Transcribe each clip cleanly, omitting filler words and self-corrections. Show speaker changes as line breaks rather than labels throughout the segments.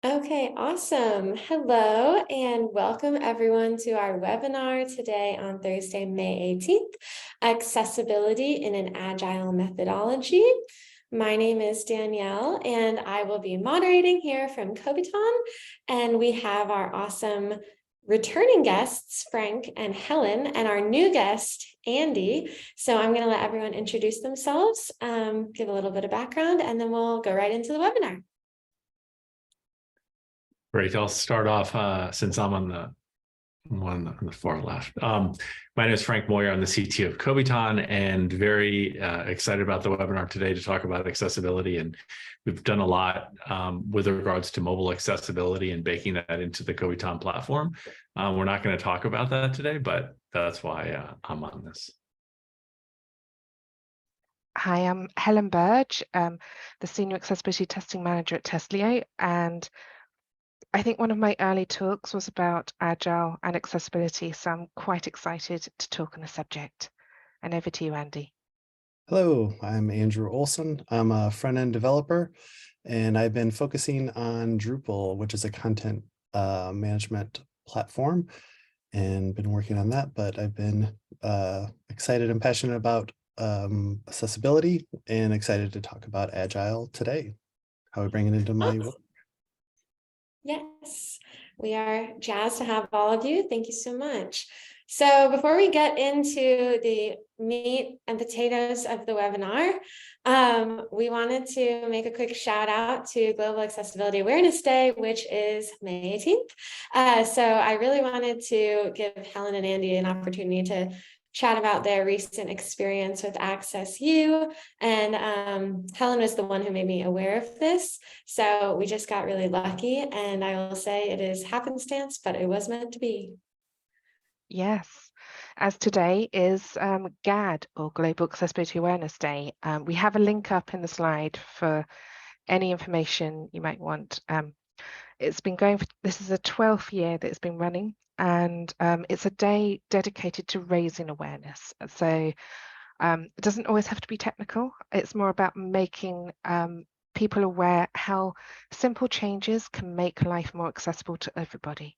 Okay, awesome. Hello and welcome everyone to our webinar today on Thursday, May 18th, Accessibility in an Agile Methodology. My name is Danielle and I will be moderating here from Kobiton, and we have our awesome returning guests, Frank and Helen, and our new guest, Andy. So I'm going to let everyone introduce themselves, give a little bit of background, and then we'll go right into the webinar.
Great. I'll start off since I'm on the one on the far left. My name is Frank Moyer. I'm the CTO of Kobiton, and very excited about the webinar today to talk about accessibility. And we've done a lot with regards to mobile accessibility and baking that into the Kobiton platform. We're not going to talk about that today, but that's why I'm on this.
Hi, I'm Helen Burge, the Senior Accessibility Testing Manager at Testlio, and I think one of my early talks was about Agile and accessibility, so I'm quite excited to talk on the subject. And over to you, Andy.
Hello, I'm Andrew Olson. I'm a front-end developer, and I've been focusing on Drupal, which is a content management platform, and been working on that. But I've been excited and passionate about accessibility and excited to talk about Agile today, how I bring it into my work.
Yes, we are jazzed to have all of you. Thank you so much. So before we get into the meat and potatoes of the webinar, we wanted to make a quick shout out to Global Accessibility Awareness Day, which is May 18th. So I really wanted to give Helen and Andy an opportunity to chat about their recent experience with Access U. And Helen was the one who made me aware of this. So we just got really lucky. And I will say it is happenstance, but it was meant to be.
Yes, as today is GAD, or Global Accessibility Awareness Day. We have a link up in the slide for any information you might want. It's been going for, this is the 12th year that it's been running, and it's a day dedicated to raising awareness. So it doesn't always have to be technical. It's more about making people aware how simple changes can make life more accessible to everybody.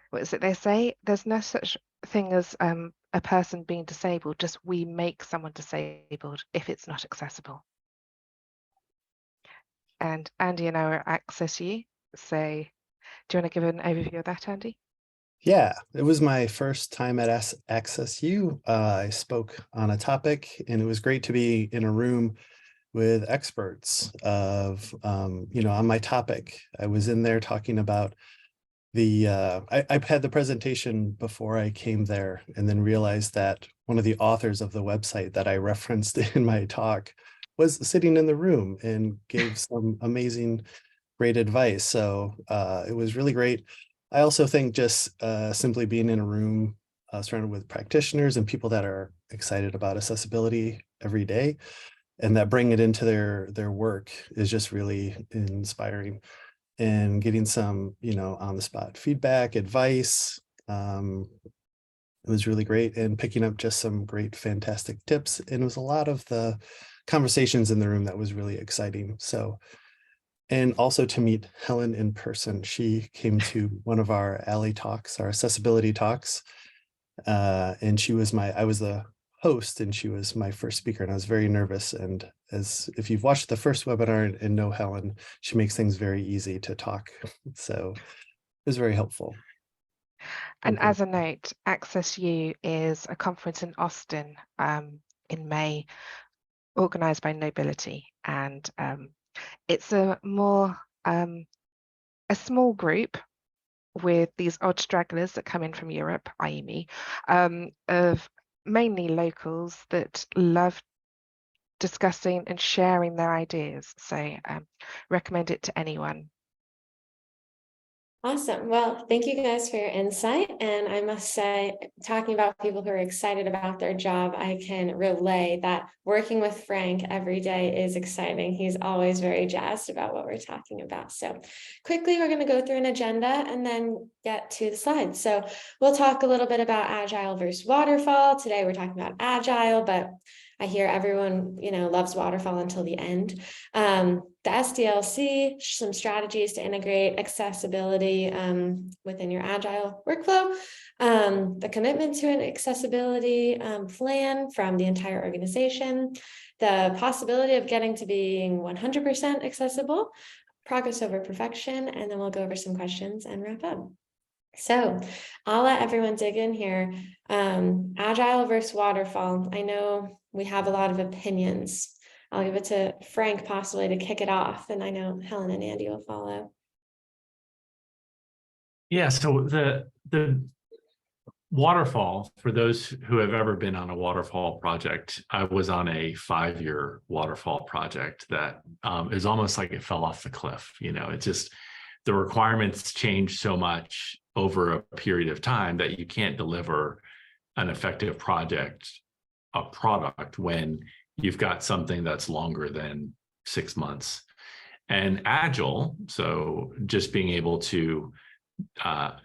What is it they say? There's no such thing as a person being disabled, just we make someone disabled if it's not accessible. And Andy and I are at Access U, so do you want to give an overview of that, Andy?
Yeah, it was my first time at Access U. I spoke on a topic, and it was great to be in a room with experts of, on my topic. I was in there talking about I had the presentation before I came there, and then realized that one of the authors of the website that I referenced in my talk was sitting in the room and gave some amazing, great advice. So it was really great. I also think just simply being in a room surrounded with practitioners and people that are excited about accessibility every day and that bring it into their work is just really inspiring. And getting some, on the spot feedback, advice, it was really great, and picking up just some great, fantastic tips. And it was a lot of the conversations in the room that was really exciting. So, and also to meet Helen in person. She came to one of our ALI talks, our accessibility talks, and I was the host, and she was my first speaker, and I was very nervous. And if you've watched the first webinar and know Helen, she makes things very easy to talk. So it was very helpful.
And as a note, Access U is a conference in Austin in May, organized by Nobility, and it's a more a small group with these odd stragglers that come in from Europe, i.e. me, of mainly locals that love discussing and sharing their ideas. So recommend it to anyone.
Awesome. Well, thank you guys for your insight. And I must say, talking about people who are excited about their job, I can relay that working with Frank every day is exciting. He's always very jazzed about what we're talking about. So quickly, we're going to go through an agenda and then get to the slides. So we'll talk a little bit about Agile versus Waterfall. Today, we're talking about Agile, but I hear everyone, loves waterfall until the end. The SDLC, some strategies to integrate accessibility within your Agile workflow. The commitment to an accessibility plan from the entire organization. The possibility of getting to being 100% accessible. Progress over perfection, and then we'll go over some questions and wrap up. So I'll let everyone dig in here. Agile versus waterfall. I know we have a lot of opinions. I'll give it to Frank possibly to kick it off, and I know Helen and Andy will follow.
Yeah, so the waterfall, for those who have ever been on a waterfall project, I was on a 5-year waterfall project that is almost like it fell off the cliff. It just, the requirements change so much over a period of time that you can't deliver an effective a product when you've got something that's longer than 6 months. And Agile, so just being able to have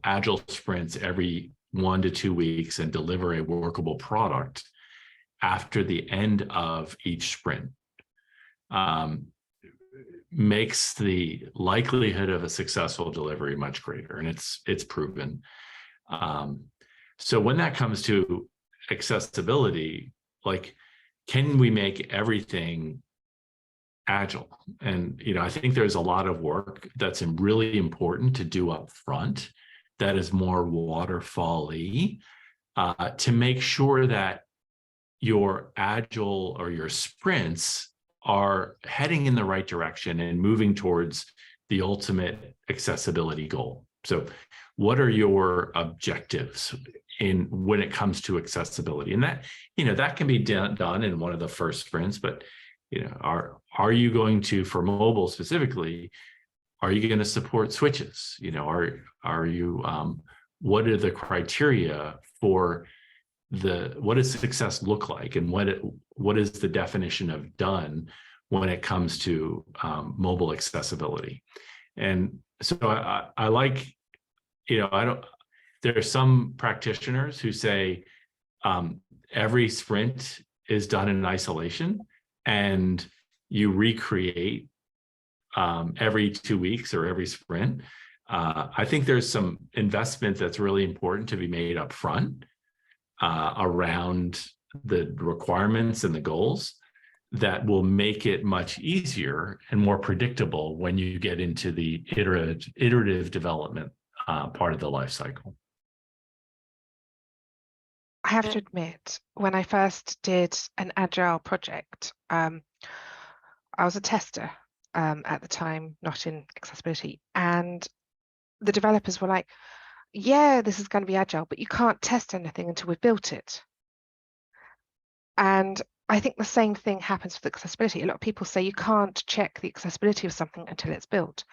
Agile sprints every 1 to 2 weeks and deliver a workable product after the end of each sprint makes the likelihood of a successful delivery much greater, and it's proven. So when that comes to accessibility, like, can we make everything Agile? And I think there's a lot of work that's really important to do up front that is more waterfall-y to make sure that your Agile or your sprints are heading in the right direction and moving towards the ultimate accessibility goal. So what are your objectives when it comes to accessibility? And that, that can be done in one of the first sprints, but are you going to, for mobile specifically, are you going to support switches? Are you what are the criteria for what does success look like, and what is the definition of done when it comes to mobile accessibility? And so I like, there are some practitioners who say every sprint is done in isolation and you recreate every 2 weeks or every sprint. I think there's some investment that's really important to be made up front around the requirements and the goals that will make it much easier and more predictable when you get into the iterative development part of the life cycle.
I have to admit, when I first did an Agile project, I was a tester at the time, not in accessibility, and the developers were like, yeah, this is going to be Agile, but you can't test anything until we've built it. And I think the same thing happens with accessibility. A lot of people say you can't check the accessibility of something until it's built,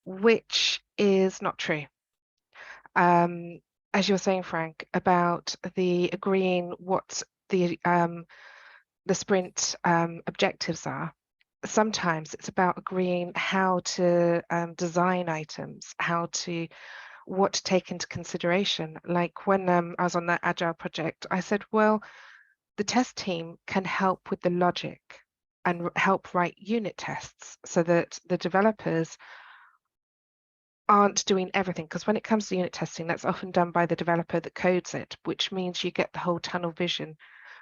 which is not true. As you're saying, Frank, about the agreeing what the sprint objectives are, sometimes it's about agreeing how to design items, what to take into consideration. Like when I was on that Agile project, I said, well, the test team can help with the logic and help write unit tests so that the developers aren't doing everything, because when it comes to unit testing, that's often done by the developer that codes it, which means you get the whole tunnel vision.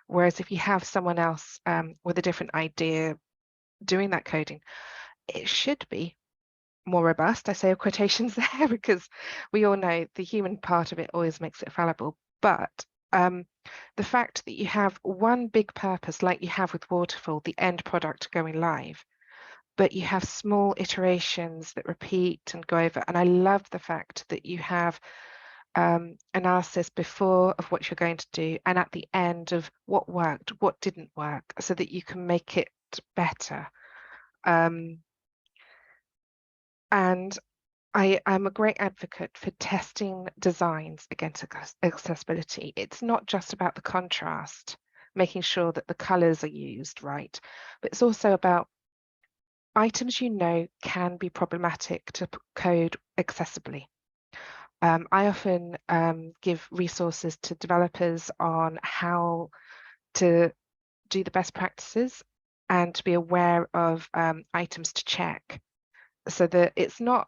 Whereas if you have someone else with a different idea doing that coding, it should be more robust. I say quotations there because we all know the human part of it always makes it fallible. But the fact that you have one big purpose, like you have with waterfall, the end product going live, but you have small iterations that repeat and go over. And I love the fact that you have analysis before of what you're going to do, and at the end of what worked, what didn't work, so that you can make it better. And I'm a great advocate for testing designs against accessibility. It's not just about the contrast, making sure that the colors are used right, but it's also about items can be problematic to code accessibly. I often give resources to developers on how to do the best practices and to be aware of items to check, so that it's not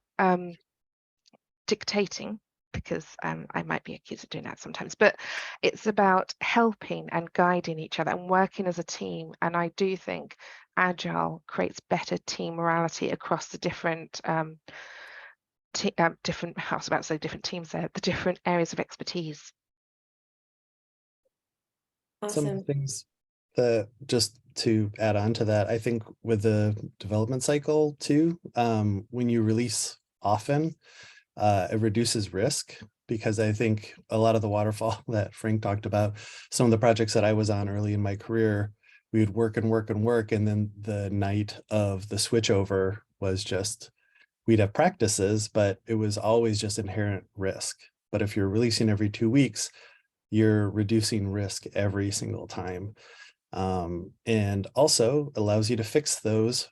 dictating, because I might be accused of doing that sometimes, but it's about helping and guiding each other and working as a team. And I do think Agile creates better team morality across the different different, I was about to say different teams there, the different areas of expertise.
Some
Awesome.
things that, just to add on to that, I think with the development cycle too, when you release often, it reduces risk, because I think a lot of the waterfall that Frank talked about, some of the projects that I was on early in my career, we would work and work and work, and then the night of the switchover was just, we'd have practices, but it was always just inherent risk. But if you're releasing every 2 weeks, you're reducing risk every single time. And also allows you to fix those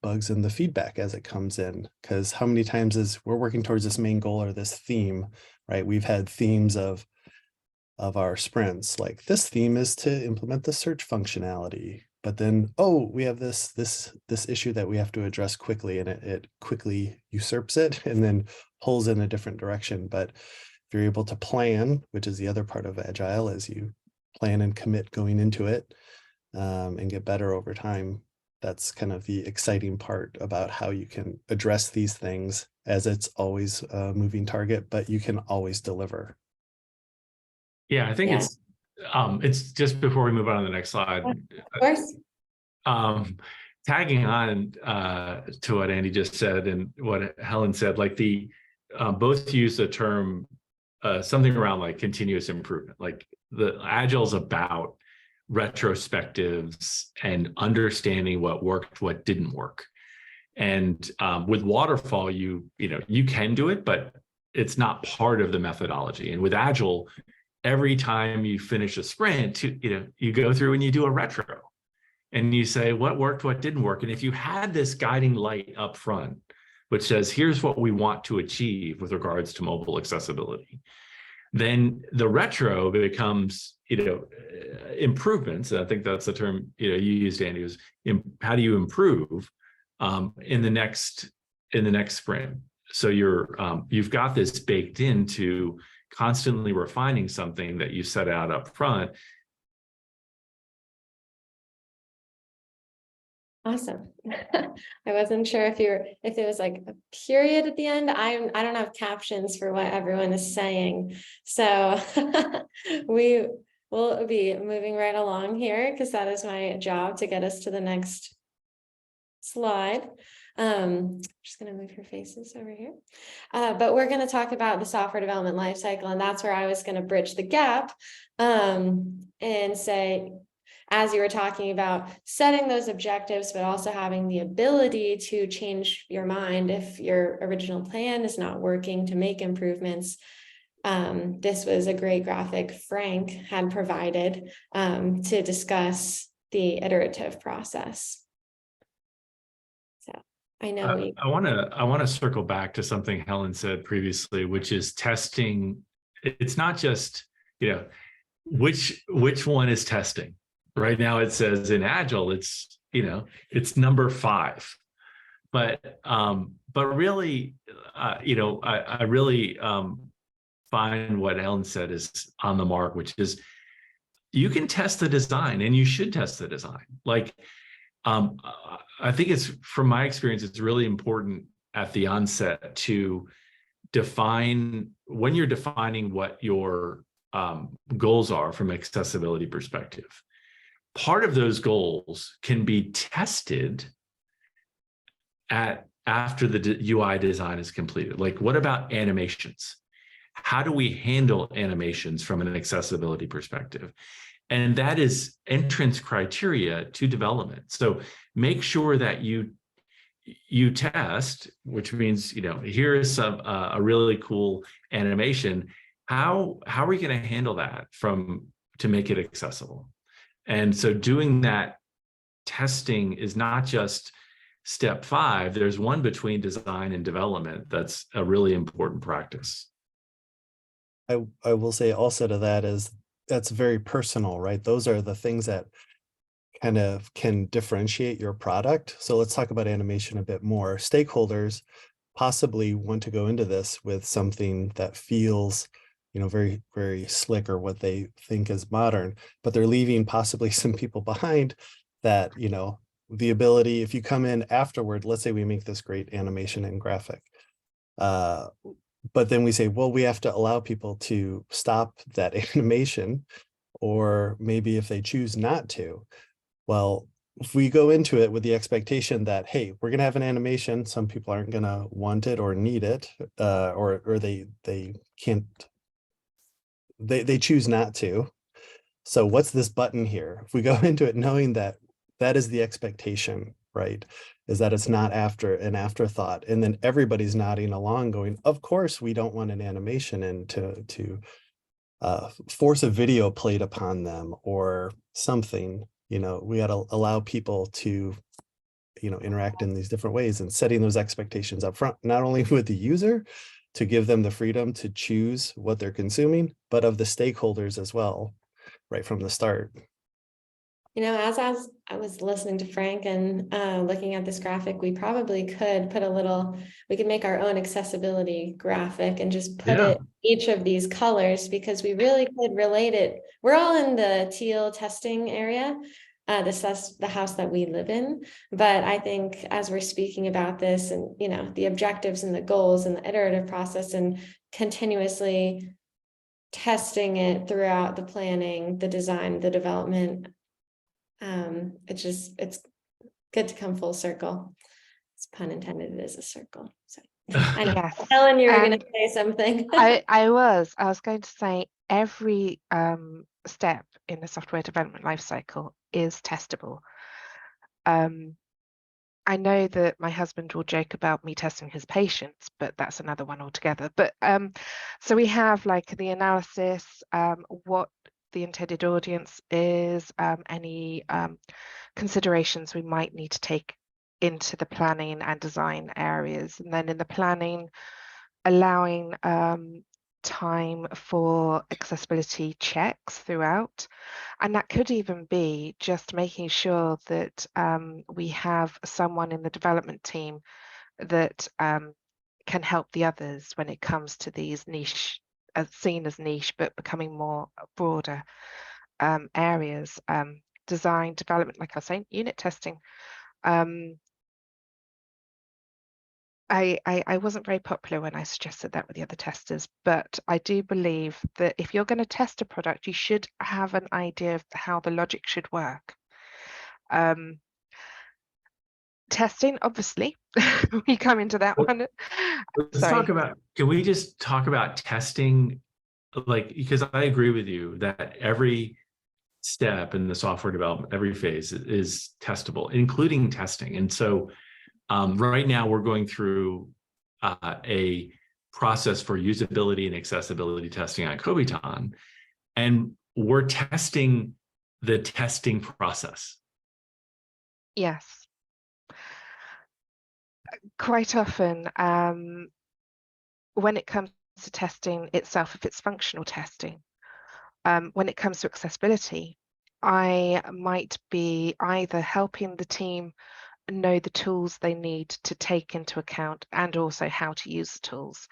bugs in the feedback as it comes in. Because how many times is we're working towards this main goal or this theme, right? We've had themes of our sprints, like this theme is to implement the search functionality, but then, oh, we have this issue that we have to address quickly, and it quickly usurps it and then pulls in a different direction. But if you're able to plan, which is the other part of Agile, is you plan and commit going into it, and get better over time. That's kind of the exciting part about how you can address these things, as it's always a moving target, but you can always deliver.
Yeah, I think it's just before we move on to the next slide.
Of course.
Tagging on to what Andy just said and what Helen said, like the both use the term something around like continuous improvement. Like the Agile's about retrospectives and understanding what worked, what didn't work. And with waterfall, you can do it, but it's not part of the methodology. And with Agile, every time you finish a sprint, you go through and you do a retro, and you say what worked, what didn't work. And if you had this guiding light up front, which says here's what we want to achieve with regards to mobile accessibility, then the retro becomes improvements. And I think that's the term you used, Andy, is how do you improve in the next sprint. So you've got this baked into constantly refining something that you set out up front.
Awesome. I wasn't sure if it was like a period at the end. I don't have captions for what everyone is saying. So we will be moving right along here, because that is my job, to get us to the next slide. Just going to move your faces over here. But we're going to talk about the software development lifecycle, and that's where I was going to bridge the gap and say, as you were talking about setting those objectives, but also having the ability to change your mind if your original plan is not working, to make improvements. This was a great graphic Frank had provided to discuss the iterative process. So I know
I want to circle back to something Helen said previously, which is testing. It's not just, which one is testing. Right now it says in Agile, it's number 5, but really, I really find what Helen said is on the mark, which is you can test the design, and you should test the design. Like, I think it's, from my experience, it's really important at the onset to define, when you're defining what your goals are from an accessibility perspective. Part of those goals can be tested after the UI design is completed. Like, what about animations? How do we handle animations from an accessibility perspective? And that is entrance criteria to development. So make sure that you test, which means, here is a really cool animation. How are we going to handle that to make it accessible? And so doing that testing is not just step 5, there's one between design and development that's a really important practice.
I will say also to that is that's very personal, right? Those are the things that kind of can differentiate your product. So let's talk about animation a bit more. Stakeholders possibly want to go into this with something that feels, you know, very, very slick or what they think is modern, but they're leaving possibly some people behind that, you know, the ability, if you come in afterward, let's say we make this great animation and graphic, but then we say, well, we have to allow people to stop that animation, or maybe if they choose not to, well, if we go into it with the expectation that, hey, we're going to have an animation, some people aren't going to want it or need it, or they can't, they choose not to. So what's this button here? If we go into it knowing that that is the expectation, right? Is that it's not an afterthought, and then everybody's nodding along going, of course, we don't want an animation and to force a video played upon them or something. You know, we got to allow people to, you know, interact in these different ways, and setting those expectations up front, not only with the user to give them the freedom to choose what they're consuming, but of the stakeholders as well, right from the start.
You know, as I was listening to Frank and looking at this graphic, we probably could put we could make our own accessibility graphic and just put it each of these colors, because we really could relate it. We're all in the teal testing area. That's the house that we live in. But I think as we're speaking about this and, you know, the objectives and the goals and the iterative process and continuously testing it throughout the planning, the design, the development, it's good to come full circle. It's pun intended, it is a circle. So I know.
Yes.
Helen, you were going to say something.
I was going to say every step in the software development lifecycle is testable. I know that my husband will joke about me testing his patience, but that's another one altogether. But so we have like the analysis, what the intended audience is, any considerations we might need to take into the planning and design areas, and then in the planning, allowing time for accessibility checks throughout. And that could even be just making sure that we have someone in the development team that can help the others when it comes to these niche, seen as niche, but becoming more broader areas. Design, development, like I was saying, unit testing. I wasn't very popular when I suggested that with the other testers, but I do believe that if you're going to test a product, you should have an idea of how the logic should work. Testing, obviously, we come into that one.
Let's talk about, can we just talk about testing? Like, because I agree with you that every step in the software development, every phase is testable, including testing. And so right now we're going through a process for usability and accessibility testing on Kobiton, and we're testing the testing process.
Yes. Quite often, when it comes to testing itself, if it's functional testing, when it comes to accessibility, I might be either helping the team know the tools they need to take into account and also how to use the tools,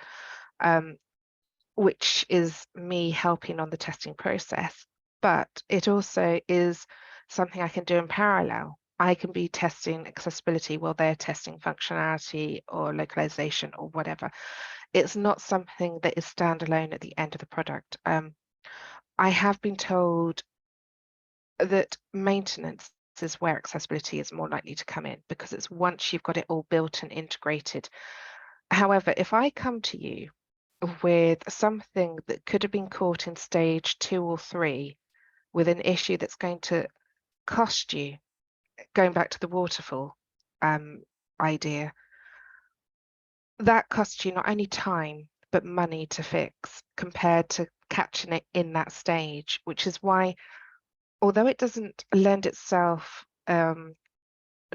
which is me helping on the testing process. But it also is something I can do in parallel. I can be testing accessibility while they're testing functionality or localization or whatever. It's not something that is standalone at the end of the product. I have been told that maintenance is where accessibility is more likely to come in, because it's once you've got it all built and integrated. However, if I come to you with something that could have been caught in stage 2 or 3 with an issue that's going to cost you, going back to the waterfall idea, that costs you not only time but money to fix compared to catching it in that stage, which is why, although it doesn't lend itself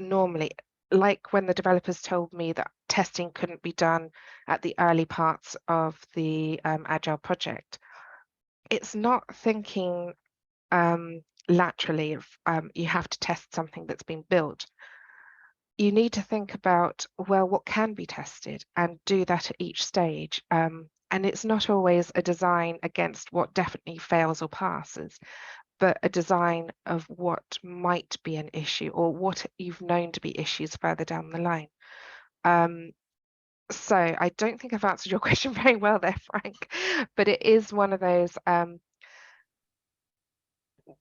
normally, like when the developers told me that testing couldn't be done at the early parts of the Agile project, it's not thinking laterally of you have to test something that's been built. You need to think about, well, what can be tested and do that at each stage. And it's not always a design against what definitely fails or passes, but a design of what might be an issue or what you've known to be issues further down the line. So I don't think I've answered your question very well there, Frank, but it is one of those,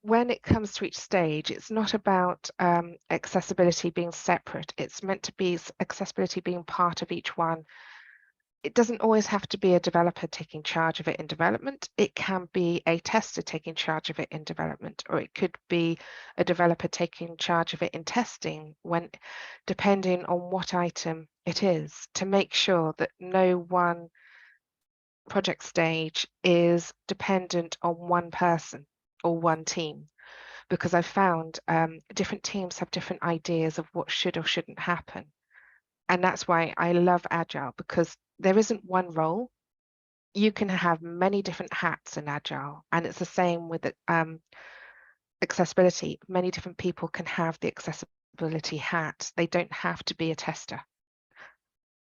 when it comes to each stage, it's not about accessibility being separate. It's meant to be accessibility being part of each one. It doesn't always have to be a developer taking charge of it in development. It can be a tester taking charge of it in development, or it could be a developer taking charge of it in testing, when depending on what item it is, to make sure that no one project stage is dependent on one person or one team. Because I've found different teams have different ideas of what should or shouldn't happen. And that's why I love Agile, because there isn't one role. You can have many different hats in Agile, and it's the same with accessibility. Many different people can have the accessibility hat. They don't have to be a tester.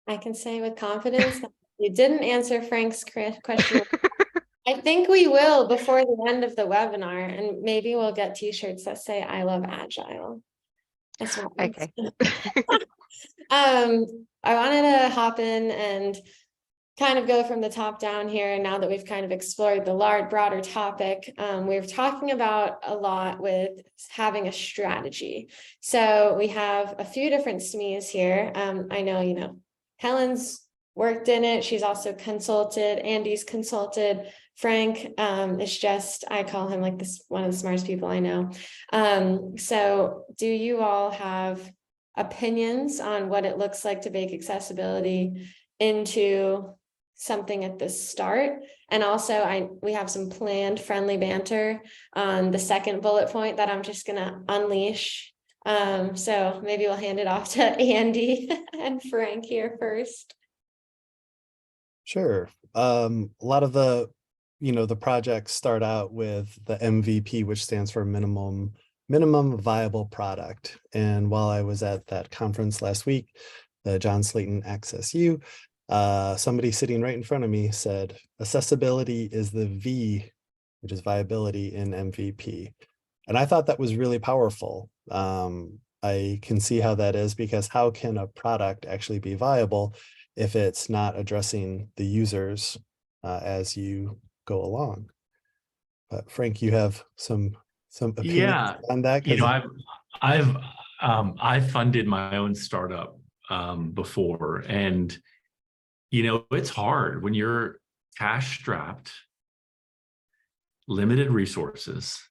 I can say with confidence that you didn't answer Frank's question. I think we will before the end of the webinar, and maybe we'll get t-shirts that say "I love Agile." That's what.
Okay.
I wanted to hop in and kind of go from the top down here. And now that we've kind of explored the broader topic, we're talking about a lot with having a strategy. So we have a few different SMEs here. I know, Helen's worked in it. She's also consulted. Andy's consulted. Frank is just, I call him like this, one of the smartest people I know. So do you all have opinions on what it looks like to bake accessibility into something at the start? And also we have some planned friendly banter on the second bullet point that I'm just gonna unleash. So maybe we'll hand it off to Andy and Frank here first.
Sure. A lot of the projects start out with the MVP, which stands for minimum viable product. And while I was at that conference last week, the John Slayton Access U, somebody sitting right in front of me said, accessibility is the V, which is viability, in MVP. And I thought that was really powerful. I can see how that is, because how can a product actually be viable if it's not addressing the users as you go along? But Frank, you have some opinions on that?
I've funded my own startup before, and it's hard when you're cash strapped, limited resources,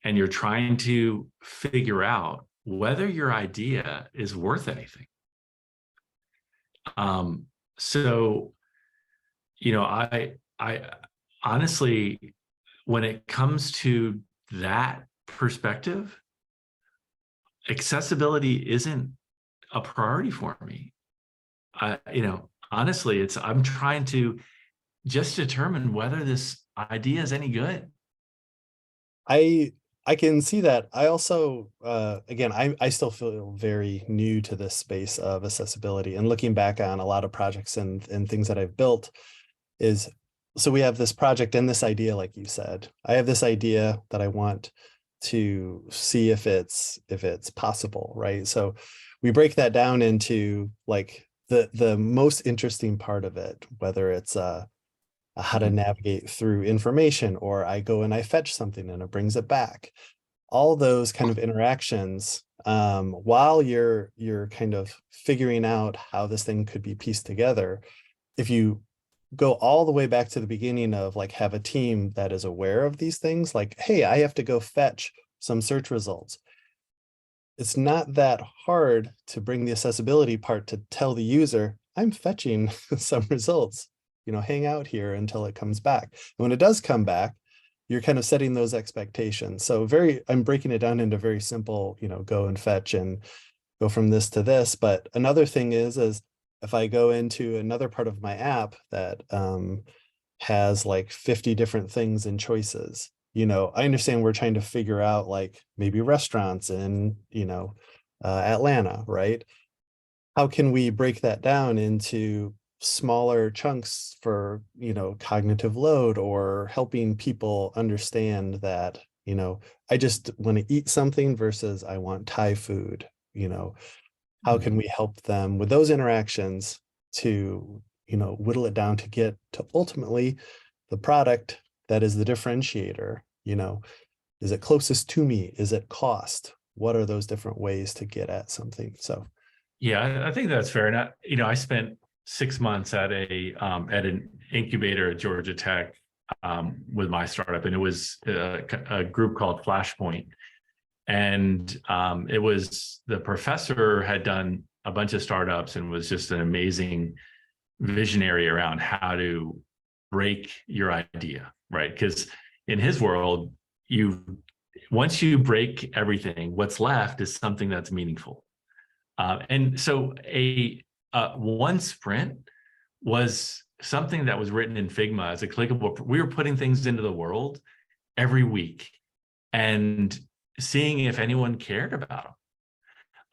and you're trying to figure out whether your idea is worth anything. So I honestly, when it comes to that perspective, accessibility isn't a priority for me. Honestly, I'm trying to just determine whether this idea is any good.
I can see that. I also, again, I still feel very new to this space of accessibility, and looking back on a lot of projects and things that I've built is, so we have this project and this idea, like you said. I have this idea that I want to see if it's possible, right? So we break that down into like the most interesting part of it, whether it's how to navigate through information, or I go and I fetch something and it brings it back. All those kind of interactions, while you're kind of figuring out how this thing could be pieced together. If you go all the way back to the beginning of like, have a team that is aware of these things, like, hey, I have to go fetch some search results. It's not that hard to bring the accessibility part to tell the user, I'm fetching some results, hang out here until it comes back. And when it does come back, you're kind of setting those expectations. So I'm breaking it down into very simple, go and fetch and go from this to this. But another thing is if I go into another part of my app that has like 50 different things and choices, I understand we're trying to figure out like maybe restaurants in, Atlanta, right? How can we break that down into smaller chunks for, cognitive load, or helping people understand that, I just want to eat something versus I want Thai food, how can we help them with those interactions to, whittle it down to get to ultimately the product that is the differentiator, is it closest to me? Is it cost? What are those different ways to get at something? So
Yeah, I think that's fair. And I spent 6 months at an incubator at Georgia Tech with my startup, and it was a group called Flashpoint. And it was, the professor had done a bunch of startups and was just an amazing visionary around how to break your idea, right? Because in his world, once you break everything, what's left is something that's meaningful. And so one sprint was something that was written in Figma as a clickable. We were putting things into the world every week and seeing if anyone cared about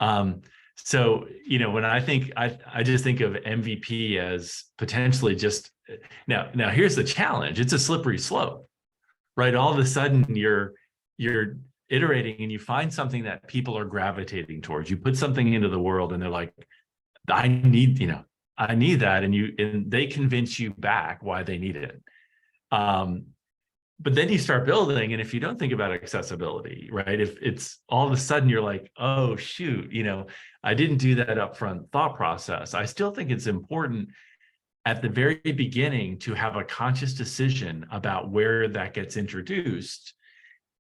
them. So, when I think, I just think of MVP as potentially just, now here's the challenge. It's a slippery slope, right? All of a sudden you're iterating and you find something that people are gravitating towards. You put something into the world and they're like, I need that. And they convince you back why they need it. But then you start building, and if you don't think about accessibility, right? If it's all of a sudden you're like, oh shoot, I didn't do that upfront thought process. I still think it's important at the very beginning to have a conscious decision about where that gets introduced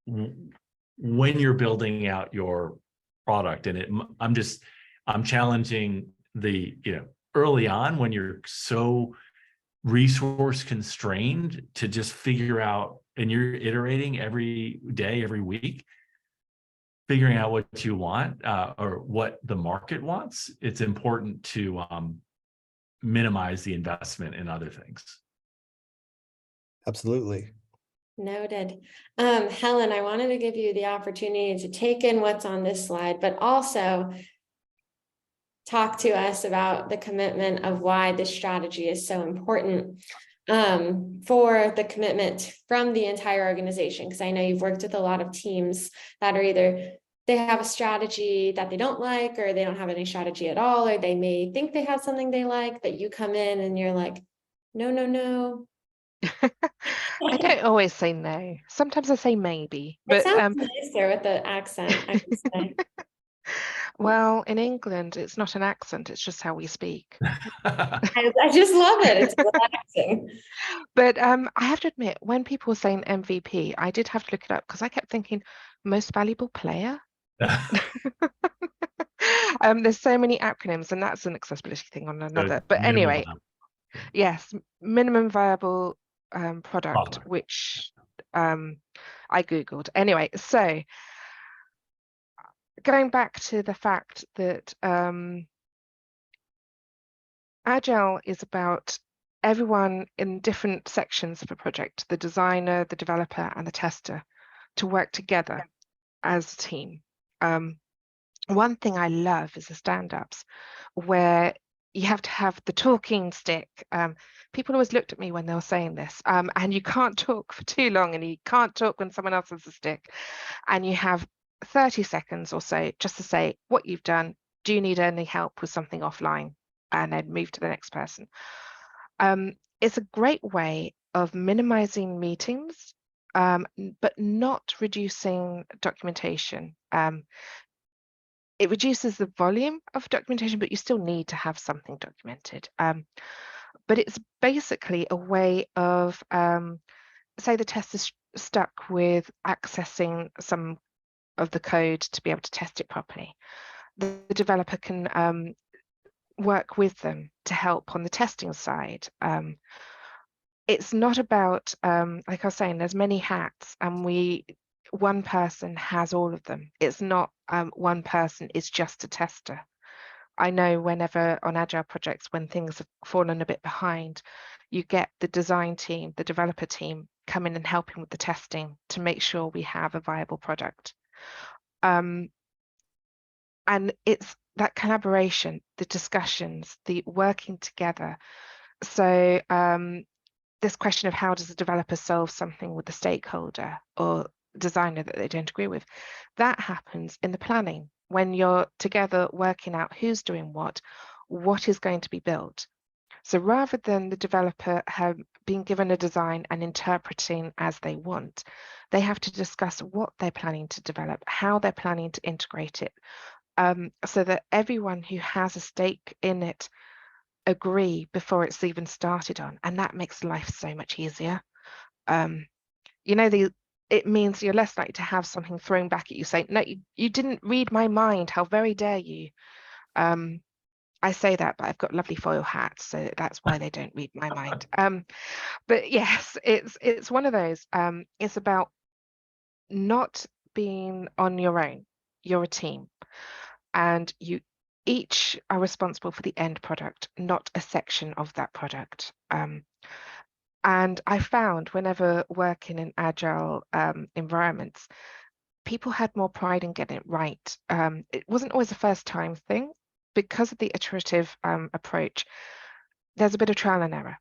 when you're building out your product. And I'm challenging the, early on when you're so resource constrained to just figure out, and you're iterating every day, every week, figuring out what you want or what the market wants. It's important to minimize the investment in other things.
absolutely.
Noted. Helen, I wanted to give you the opportunity to take in what's on this slide, but also talk to us about the commitment of why this strategy is so important for the commitment from the entire organization. Because I know you've worked with a lot of teams that are either they have a strategy that they don't like, or they don't have any strategy at all, or they may think they have something they like, but you come in and you're like, no.
I don't always say no. Sometimes I say maybe.
It
But
sounds nicer with the accent, I would say.
well, in England, it's not an accent, it's just how we speak.
I just love it. It's relaxing.
But I have to admit, when people were saying MVP, I did have to look it up because I kept thinking most valuable player. There's so many acronyms, and that's an accessibility thing on another. But anyway, yes, minimum viable product, which I Googled. Anyway, so going back to the fact that Agile is about everyone in different sections of a project, the designer, the developer, and the tester, to work together as a team. One thing I love is the stand-ups, where you have to have the talking stick. People always looked at me when they were saying this, and you can't talk for too long, and you can't talk when someone else has a stick, and you have 30 seconds or so just to say what you've done. Do you need any help with something offline? And then move to the next person. It's a great way of minimizing meetings, but not reducing documentation. It reduces the volume of documentation, but you still need to have something documented. But it's basically a way of, say the test is stuck with accessing some of the code to be able to test it properly. The developer can work with them to help on the testing side. It's not about, like I was saying, there's many hats, and one person has all of them. It's not one person is just a tester. I know whenever on Agile projects, when things have fallen a bit behind, you get the design team, the developer team come in and helping with the testing to make sure we have a viable product. And it's that collaboration, the discussions, the working together. So this question of how does a developer solve something with the stakeholder or designer that they don't agree with, that happens in the planning when you're together working out who's doing what is going to be built. So rather than the developer have been given a design and interpreting as they want, they have to discuss what they're planning to develop, how they're planning to integrate it, so that everyone who has a stake in it agree before it's even started on, and that makes life so much easier. You know, it means you're less likely to have something thrown back at you saying, no, you didn't read my mind, how very dare you. I say that, but I've got lovely foil hats, so that's why they don't read my mind. But yes, it's one of those. It's about not being on your own. You're a team, and you each are responsible for the end product, not a section of that product. And I found whenever working in Agile environments, people had more pride in getting it right. It wasn't always a first time thing. Because of the iterative approach, there's a bit of trial and error.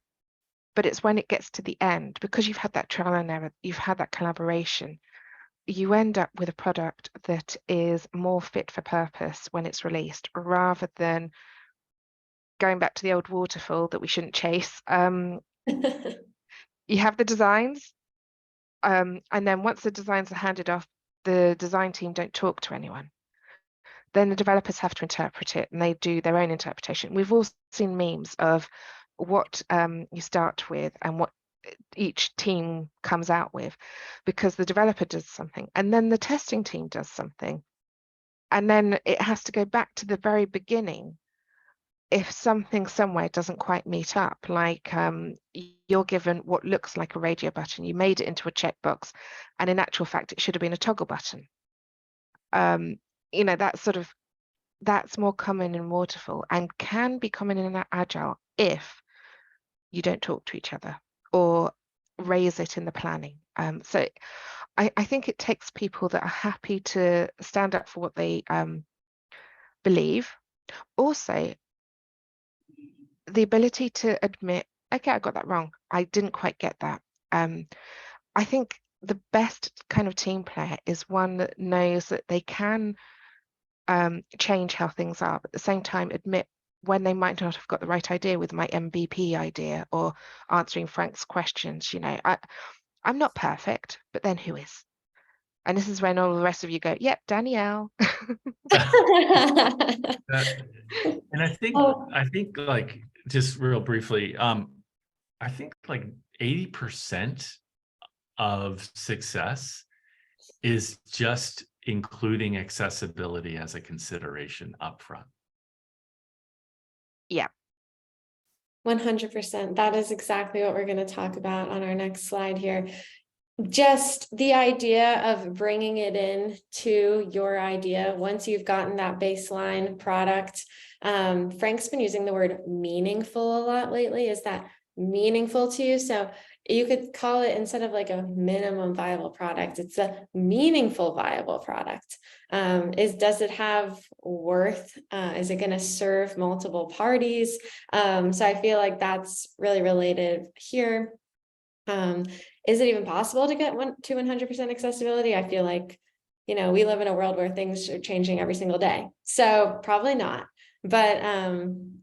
But it's when it gets to the end, because you've had that trial and error, you've had that collaboration, you end up with a product that is more fit for purpose when it's released, rather than going back to the old waterfall that we shouldn't chase. You have the designs, and then once the designs are handed off, the design team don't talk to anyone. Then the developers have to interpret it, and they do their own interpretation. We've all seen memes of what you start with and what each team comes out with, because the developer does something and then the testing team does something, and then it has to go back to the very beginning if something somewhere doesn't quite meet up. Like you're given what looks like a radio button, you made it into a checkbox, and in actual fact it should have been a toggle button. You know, that's more common in waterfall and can be common in Agile if you don't talk to each other or raise it in the planning. So I think it takes people that are happy to stand up for what they believe. Also, the ability to admit, okay, I got that wrong. I didn't quite get that. I think the best kind of team player is one that knows that they can change how things are, but at the same time admit when they might not have got the right idea with my MVP idea or answering Frank's questions. You know, I'm not perfect, but then who is? And this is when all the rest of you go, yep, Danielle.
And I think
Oh.
like, just real briefly, I think like 80% of success is just including accessibility as a consideration upfront.
Yeah.
100%. That is exactly what we're going to talk about on our next slide here. Just the idea of bringing it in to your idea once you've gotten that baseline product. Frank's been using the word meaningful a lot lately. Is that meaningful to you? So you could call it, instead of like a minimum viable product, it's a meaningful viable product. Does it have worth? Is it going to serve multiple parties? So I feel like that's really related here. Is it even possible to get to 100% accessibility? I feel like, you know, we live in a world where things are changing every single day. So probably not, but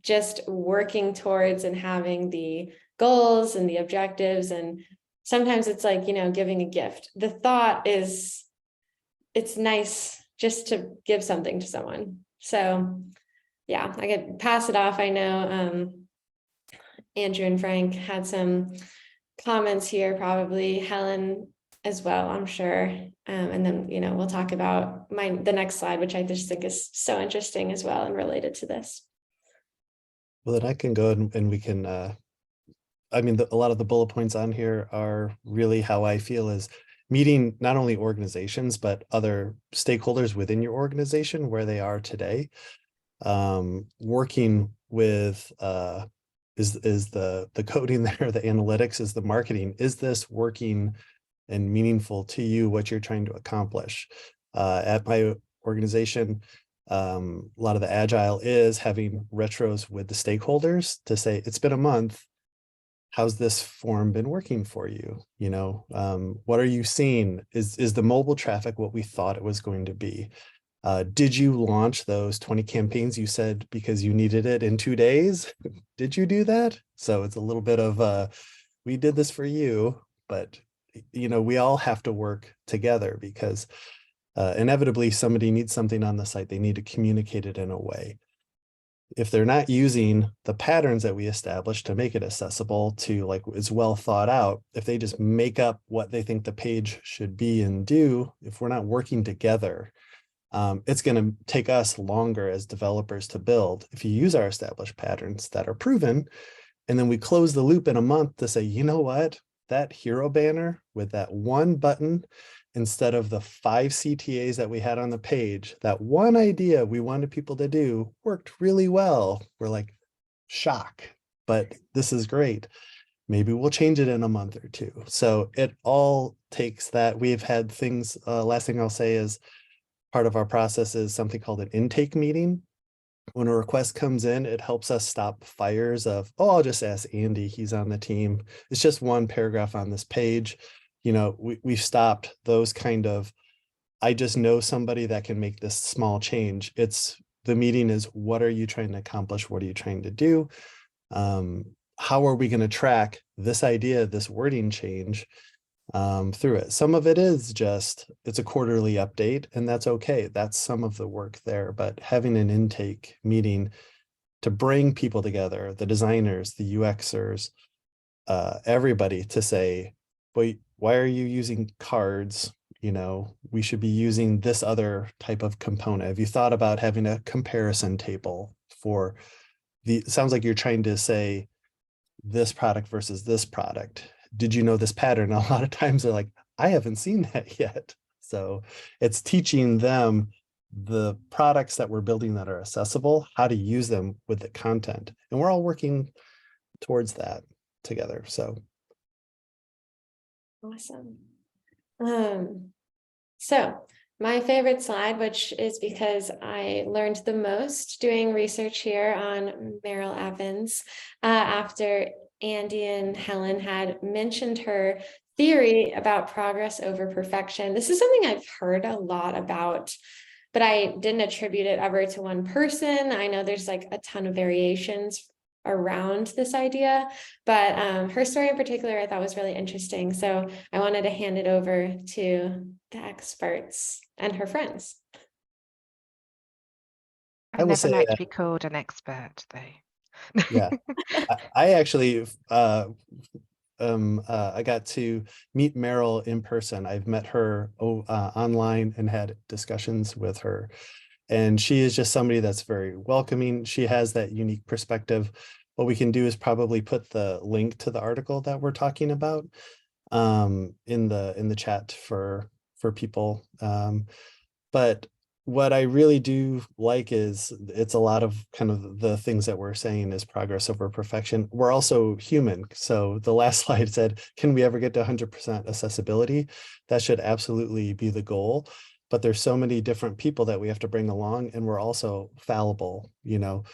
just working towards and having the goals and the objectives. And sometimes it's like, you know, giving a gift. The thought is, it's nice just to give something to someone. So yeah, I could pass it off. I know Andrew and Frank had some comments here, probably Helen as well, I'm sure. And then, you know, we'll talk about the next slide, which I just think is so interesting as well and related to this.
Well, then I can go and we can, I mean, a lot of the bullet points on here are really how I feel is meeting not only organizations, but other stakeholders within your organization where they are today. Working with is the coding there, the analytics, is the marketing. Is this working and meaningful to you, what you're trying to accomplish? At my organization, a lot of the Agile is having retros with the stakeholders to say, it's been a month. How's this form been working for you? You know, what are you seeing? Is the mobile traffic what we thought it was going to be? Did you launch those 20 campaigns you said because you needed it in 2 days? Did you do that? So it's a little bit of we did this for you, but you know, we all have to work together because inevitably somebody needs something on the site. They need to communicate it in a way. If they're not using the patterns that we established to make it accessible to, like, it's well thought out, if they just make up what they think the page should be and do, if we're not working together, it's going to take us longer as developers to build. If you use our established patterns that are proven, and then we close the loop in a month to say, you know what, that hero banner with that one button, instead of the 5 CTAs that we had on the page, that one idea we wanted people to do worked really well. We're like, shock, but this is great. Maybe we'll change it in a month or two. So it all takes that. We've had things, last thing I'll say is part of our process is something called an intake meeting. When a request comes in, it helps us stop fires of, oh, I'll just ask Andy, he's on the team. It's just one paragraph on this page. You know, we've stopped those kind of, I just know somebody that can make this small change. It's the meeting is, what are you trying to accomplish? What are you trying to do? How are we going to track this idea, this wording change through it? Some of it is just, it's a quarterly update, and that's okay. That's some of the work there, but having an intake meeting to bring people together, the designers, the UXers, everybody, to say, wait, why are you using cards? You know, we should be using this other type of component. Have you thought about having a comparison table for the, it sounds like you're trying to say this product versus this product. Did you know this pattern? A lot of times they're like, I haven't seen that yet. So it's teaching them the products that we're building that are accessible, how to use them with the content. And we're all working towards that together. So
Awesome. So my favorite slide, which is because I learned the most doing research here on Meryl Evans, after Andy and Helen had mentioned her theory about progress over perfection. This is something I've heard a lot about, but I didn't attribute it ever to one person. I know there's like a ton of variations around this idea, but her story in particular I thought was really interesting. So I wanted to hand it over to the experts and her friends.
I never like to be called an expert, though.
Yeah, I actually I got to meet Meryl in person. I've met her online and had discussions with her. And she is just somebody that's very welcoming. She has that unique perspective. What we can do is probably put the link to the article that we're talking about in the chat for people. But what I really do like is it's a lot of kind of the things that we're saying is progress over perfection. We're also human. So the last slide said, can we ever get to 100% accessibility? That should absolutely be the goal. But there's so many different people that we have to bring along, and we're also fallible. You know,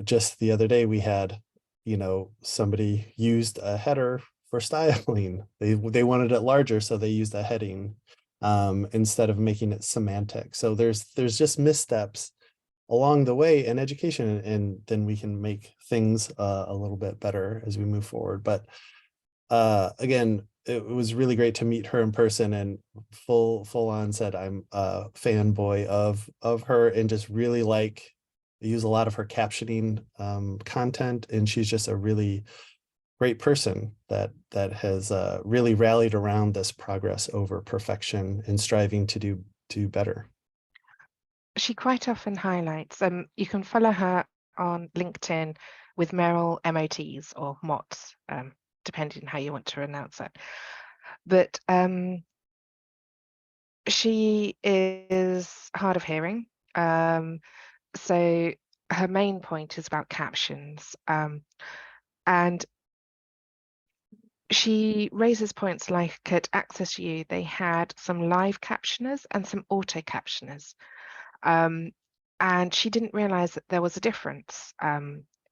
just the other day we had, you know, somebody used a header for styling. They wanted it larger, so they used a heading instead of making it semantic. So there's just missteps along the way in education, and then we can make things a little bit better as we move forward. But again, it was really great to meet her in person, and full on said I'm a fanboy of her, and just really like use a lot of her captioning content, and she's just a really great person that has really rallied around this progress over perfection and striving to do better.
She quite often highlights, you can follow her on LinkedIn with Meryl MOTs or MOTs, depending on how you want to announce it. but she is hard of hearing. So her main point is about captions. And she raises points like at Access U, they had some live captioners and some auto captioners. And she didn't realize that there was a difference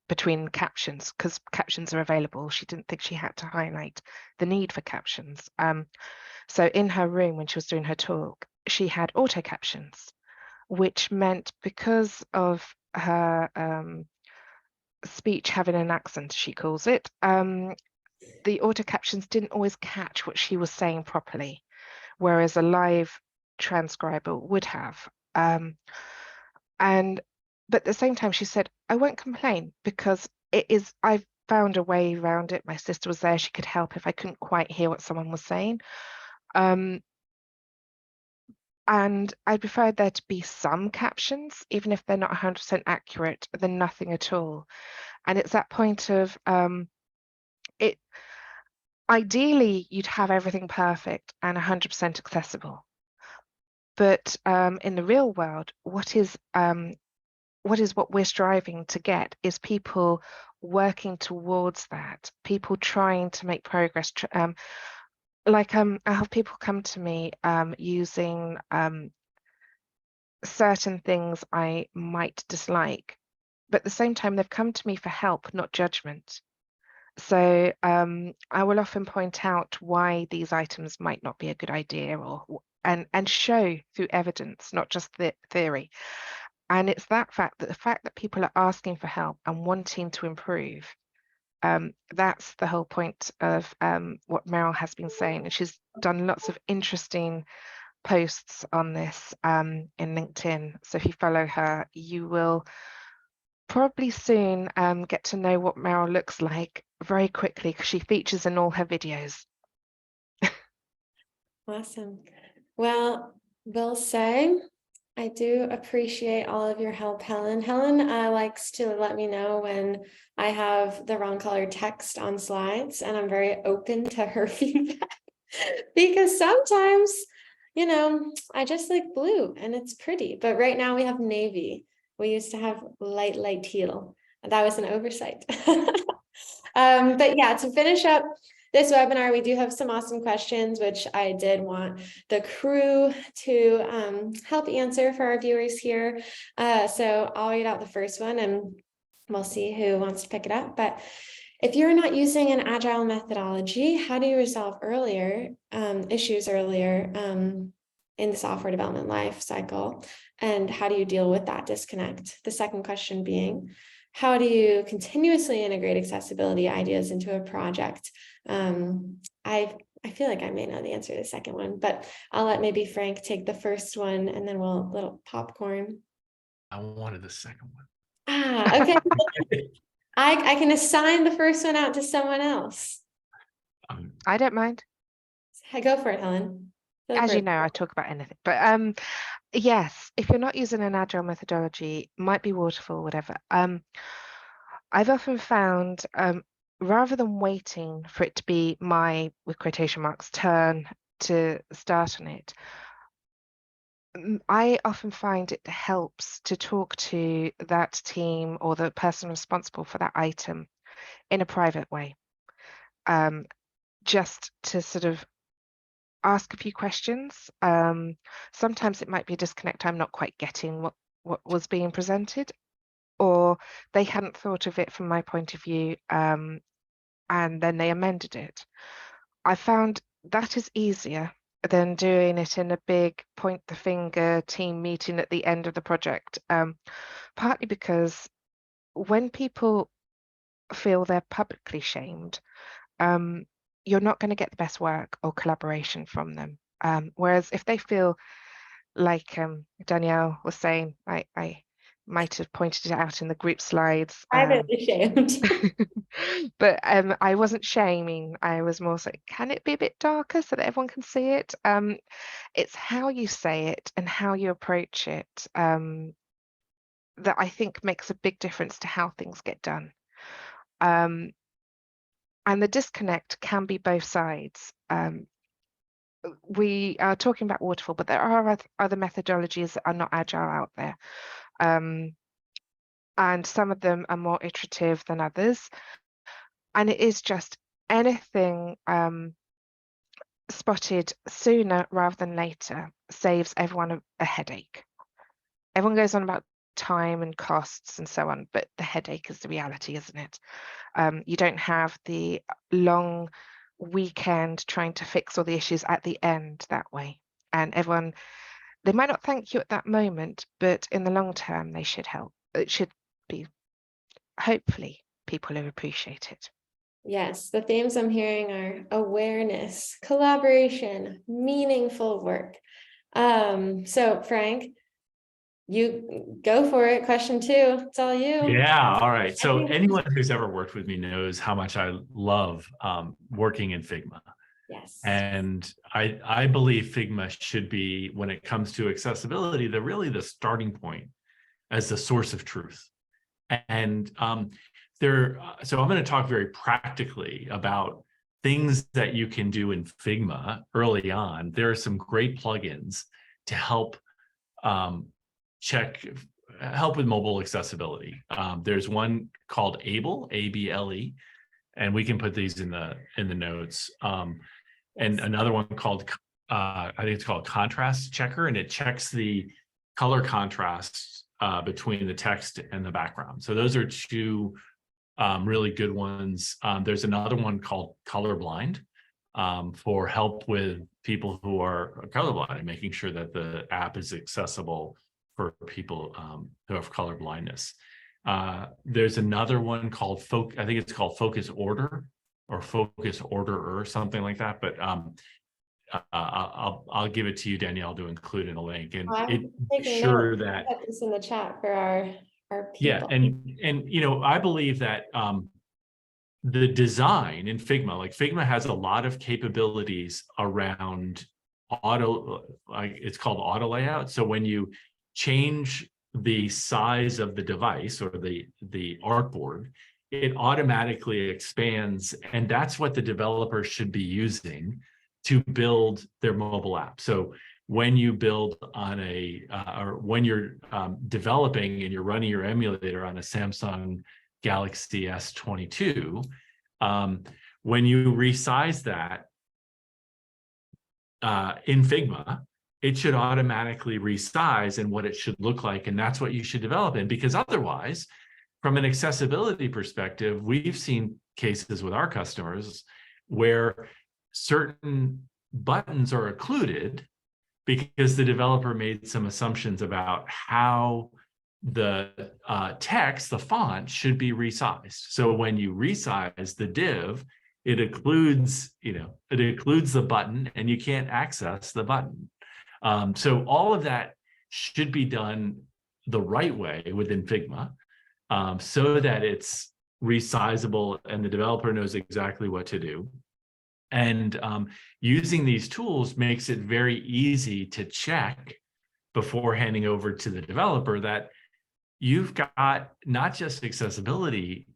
between captions, because captions are available. She didn't think she had to highlight the need for captions. So in her room, when she was doing her talk, she had auto captions, which meant because of her speech having an accent, she calls it, the auto captions didn't always catch what she was saying properly, whereas a live transcriber would have. But at the same time, she said, I won't complain because I've found a way around it. My sister was there, she could help if I couldn't quite hear what someone was saying. And I preferred there to be some captions, even if they're not 100% accurate, than nothing at all. And it's that point of ideally, you'd have everything perfect and 100% accessible. But in the real world, what we're striving to get is people working towards that, people trying to make progress. I have people come to me using certain things I might dislike, but at the same time, they've come to me for help, not judgment. So I will often point out why these items might not be a good idea, and show through evidence, not just the theory. And it's the fact that people are asking for help and wanting to improve. That's the whole point of what Meryl has been saying, and she's done lots of interesting posts on this in LinkedIn. So if you follow her, you will probably soon get to know what Meryl looks like very quickly, because she features in all her videos.
Awesome. Well, will say, I do appreciate all of your help, Helen. Helen likes to let me know when I have the wrong colored text on slides, and I'm very open to her feedback because sometimes, I just like blue and it's pretty, but right now we have navy. We used to have light teal. That was an oversight. But yeah, to finish up this webinar, we do have some awesome questions, which I did want the crew to help answer for our viewers here. So I'll read out the first one and we'll see who wants to pick it up. But if you're not using an agile methodology, how do you resolve issues earlier in the software development life cycle? And how do you deal with that disconnect? The second question being, how do you continuously integrate accessibility ideas into a project? I feel like I may know the answer to the second one, but I'll let maybe Frank take the first one and then we'll little popcorn.
I wanted the second one.
Okay. I can assign the first one out to someone else.
I don't mind.
Go for it, Helen.
As you know, I talk about anything, but yes, if you're not using an agile methodology, might be waterfall, whatever. I've often found rather than waiting for it to be my, with quotation marks, turn to start on it, I often find it helps to talk to that team or the person responsible for that item in a private way, just to sort of ask a few questions. Sometimes it might be a disconnect. I'm not quite getting what was being presented, or they hadn't thought of it from my point of view, and then they amended it. I found that is easier than doing it in a big point the finger team meeting at the end of the project, partly because when people feel they're publicly shamed, you're not going to get the best work or collaboration from them. Whereas if they feel like Danielle was saying, I might have pointed it out in the group slides.
Privately shamed.
But I wasn't shaming. I was more saying, can it be a bit darker so that everyone can see it? It's how you say it and how you approach it that I think makes a big difference to how things get done. And the disconnect can be both sides. we are talking about waterfall, but there are other methodologies that are not agile out there. And some of them are more iterative than others. And it is just anything spotted sooner rather than later saves everyone a headache. Everyone goes on about time and costs and so on, but the headache is the reality, isn't it? You don't have the long weekend trying to fix all the issues at the end that way. And everyone, they might not thank you at that moment, but in the long term, they should help. It should be, hopefully, people who appreciate it.
Yes, the themes I'm hearing are awareness, collaboration, meaningful work. So Frank, you go for it. Question 2, it's all you.
Yeah, all right. So
think-
anyone who's ever worked with me knows how much I love working in Figma.
Yes.
And I believe Figma should be, when it comes to accessibility, really the starting point as the source of truth. And so I'm going to talk very practically about things that you can do in Figma early on. There are some great plugins to help help with mobile accessibility. There's one called Able, A-B-L-E, and we can put these in the notes. And another one called, I think it's called Contrast Checker, and it checks the color contrast between the text and the background. So those are 2 really good ones. There's another one called Colorblind for help with people who are colorblind and making sure that the app is accessible for people who have color blindness. There's another one called I think it's called Focus Order or Focus Orderer, something like that. But I'll give it to you, Danielle, to include in a link. And sure that
put this in the chat for our people.
Yeah, and you know, I believe that the design in Figma, like Figma has a lot of capabilities around it's called auto layout. So when you change the size of the device or the artboard, it automatically expands, and that's what the developer should be using to build their mobile app. So when you build on or when you're developing and you're running your emulator on a Samsung Galaxy S22, when you resize that in Figma, it should automatically resize and what it should look like. And that's what you should develop in, because otherwise, from an accessibility perspective, we've seen cases with our customers where certain buttons are occluded because the developer made some assumptions about how the text, the font, should be resized. So when you resize the div, it occludes the button, and you can't access the button. So all of that should be done the right way within Figma, so that it's resizable and the developer knows exactly what to do. And using these tools makes it very easy to check before handing over to the developer that you've got not just accessibility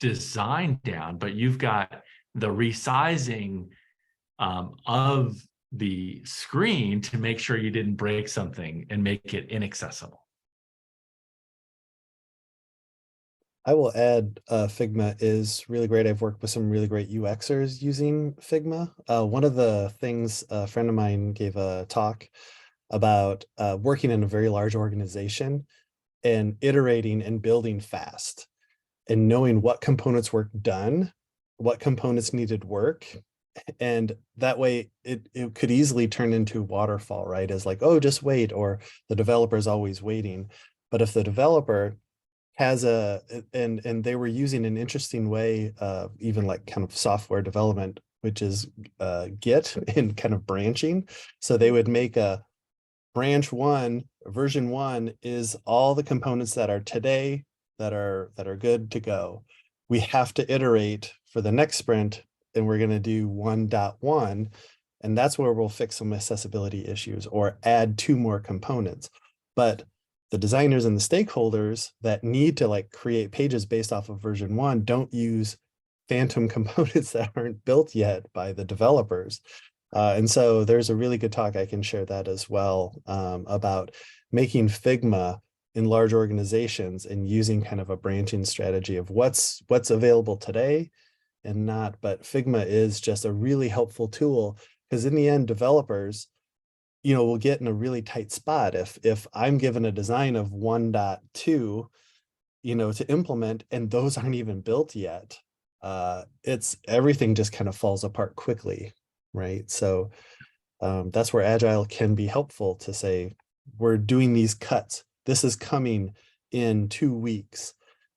design down, but you've got the resizing of the screen to make sure you didn't break something and make it inaccessible.
I will add Figma is really great. I've worked with some really great UXers using Figma. One of the things, a friend of mine gave a talk about working in a very large organization and iterating and building fast and knowing what components were done, what components needed work. And that way it could easily turn into waterfall, right? As like, oh, just wait, or the developer's always waiting. But if the developer has and they were using an interesting way of even like kind of software development, which is Git and kind of branching. So they would make a branch 1, version 1 is all the components that are today that are good to go. We have to iterate for the next sprint, and we're going to do 1.1, and that's where we'll fix some accessibility issues or add 2 more components. But the designers and the stakeholders that need to like create pages based off of version 1 don't use phantom components that aren't built yet by the developers. And so there's a really good talk, I can share that as well, about making Figma in large organizations and using kind of a branching strategy of what's available today and not, but Figma is just a really helpful tool because in the end, developers, will get in a really tight spot if I'm given a design of 1.2, to implement, and those aren't even built yet. It's everything just kind of falls apart quickly, right? So that's where Agile can be helpful to say, we're doing these cuts. This is coming in 2 weeks.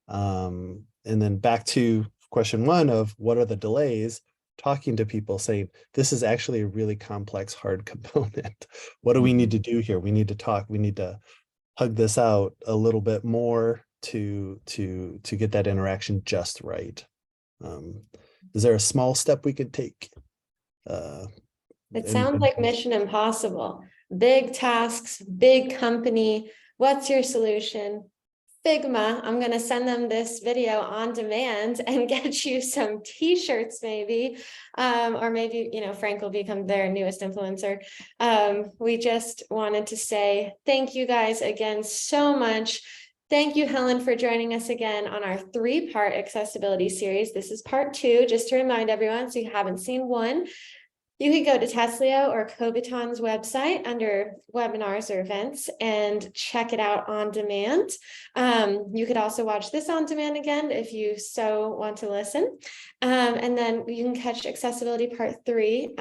And then back to question 1 of what are the delays, talking to people saying, this is actually a really complex, hard component. What do we need to do here? We need to talk, we need to hug this out a little bit more to get that interaction just right. Is there a small step we could take?
It sounds like Mission Impossible. Big tasks, big company. What's your solution? Figma. I'm going to send them this video on demand and get you some t-shirts maybe. Or maybe, Frank will become their newest influencer. We just wanted to say thank you guys again so much. Thank you, Helen, for joining us again on our 3-part accessibility series. This is part 2, just to remind everyone, so you haven't seen 1. You could go to Teslio or Kobiton's website under webinars or events and check it out on demand. You could also watch this on demand again if you so want to listen. And then you can catch accessibility part 3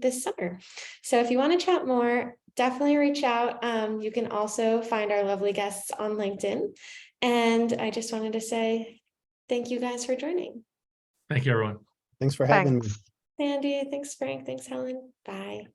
this summer. So if you want to chat more, definitely reach out. You can also find our lovely guests on LinkedIn. And I just wanted to say thank you guys for joining.
Thank you, everyone.
Thanks for having me.
Thanks.
Sandy, thanks, Frank. Thanks, Helen. Bye.